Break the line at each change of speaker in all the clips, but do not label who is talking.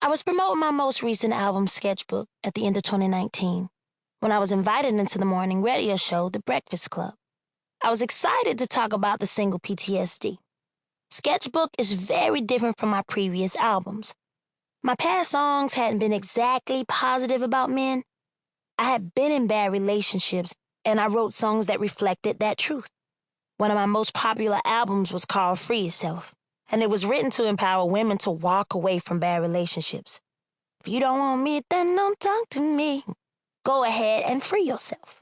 I was promoting my most recent album, Sketchbook, at the end of 2019, when I was invited into the morning radio show, The Breakfast Club. I was excited to talk about the single PTSD. Sketchbook is very different from my previous albums. My past songs hadn't been exactly positive about men. I had been in bad relationships, and I wrote songs that reflected that truth. One of my most popular albums was called Free Yourself, and it was written to empower women to walk away from bad relationships. If you don't want me, then don't talk to me. Go ahead and free yourself.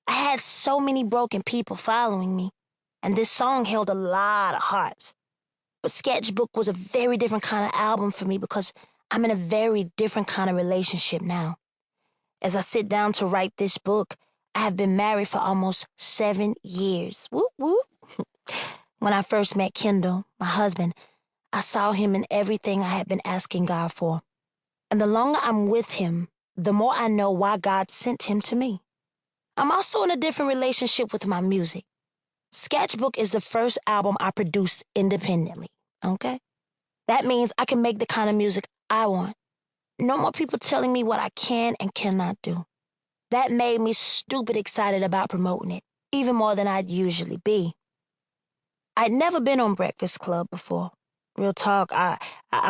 I had so many broken people following me, and this song held a lot of hearts. But Sketchbook was a very different kind of album for me because I'm in a very different kind of relationship now. As I sit down to write this book, I have been married for almost 7 years. Whoop, whoop. When I first met Kendall, my husband, I saw him in everything I had been asking God for. And the longer I'm with him, the more I know why God sent him to me. I'm also in a different relationship with my music. Sketchbook is the first album I produced independently, okay? That means I can make the kind of music I want. No more people telling me what I can and cannot do. That made me stupid excited about promoting it, even more than I'd usually be. I'd never been on Breakfast Club before. Real talk, I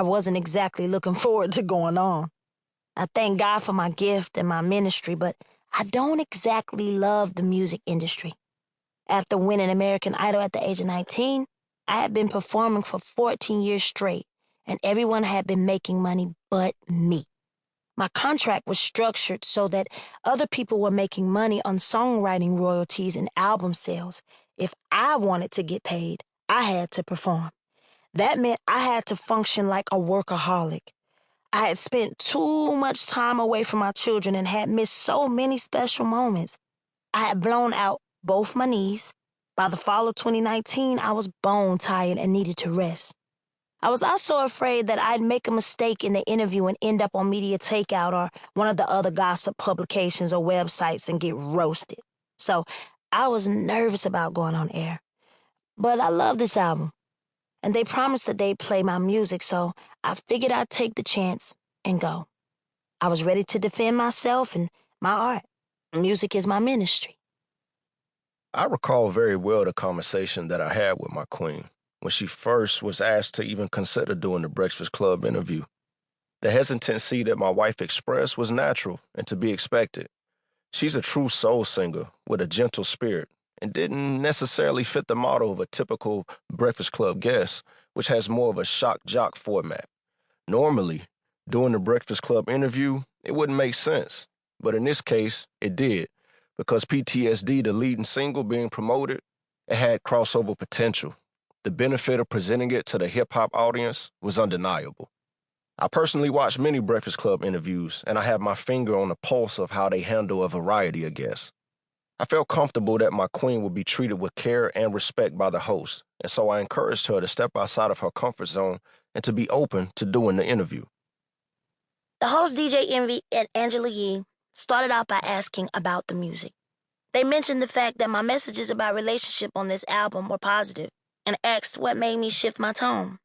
wasn't exactly looking forward to going on. I thank God for my gift and my ministry, but I don't exactly love the music industry. After winning American Idol at the age of 19, I had been performing for 14 years straight, and everyone had been making money but me. My contract was structured so that other people were making money on songwriting royalties and album sales. If I wanted to get paid, I had to perform. That meant I had to function like a workaholic. I had spent too much time away from my children and had missed so many special moments. I had blown out both my knees. By the fall of 2019, I was bone tired and needed to rest. I was also afraid that I'd make a mistake in the interview and end up on Media Takeout or one of the other gossip publications or websites and get roasted. So I was nervous about going on air. But I love this album, and they promised that they'd play my music, so I figured I'd take the chance and go. I was ready to defend myself and my art. Music is my ministry.
I recall very well the conversation that I had with my queen when she first was asked to even consider doing the Breakfast Club interview. The hesitancy that my wife expressed was natural and to be expected. She's a true soul singer with a gentle spirit and didn't necessarily fit the model of a typical Breakfast Club guest, which has more of a shock-jock format. Normally, doing the Breakfast Club interview, it wouldn't make sense. But in this case, it did, because PTSD, the leading single being promoted, it had crossover potential. The benefit of presenting it to the hip-hop audience was undeniable. I personally watched many Breakfast Club interviews, and I have my finger on the pulse of how they handle a variety of guests. I felt comfortable that my queen would be treated with care and respect by the host, and so I encouraged her to step outside of her comfort zone and to be open to doing the interview.
The host, DJ Envy and Angela Yee, started out by asking about the music. They mentioned the fact that my messages about relationship on this album were positive, and asked what made me shift my tone.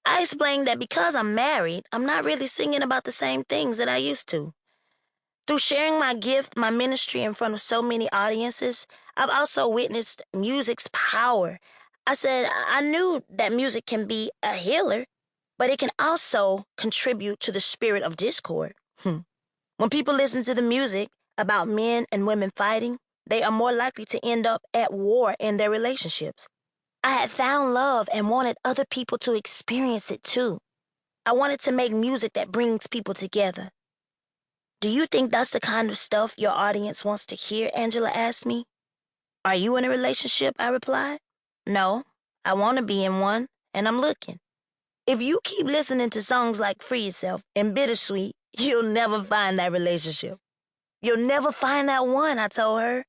I explained that because I'm married, I'm not really singing about the same things that I used to. Through sharing my gift, my ministry in front of so many audiences, I've also witnessed music's power. I said I knew that music can be a healer, but it can also contribute to the spirit of discord. When people listen to the music about men and women fighting, they are more likely to end up at war in their relationships. I had found love and wanted other people to experience it too. I wanted to make music that brings people together. Do you think that's the kind of stuff your audience wants to hear? Angela asked me. Are you in a relationship? I replied. No, I want to be in one, and I'm looking. If you keep listening to songs like Free Yourself and Bittersweet, you'll never find that relationship. You'll never find that one, I told her.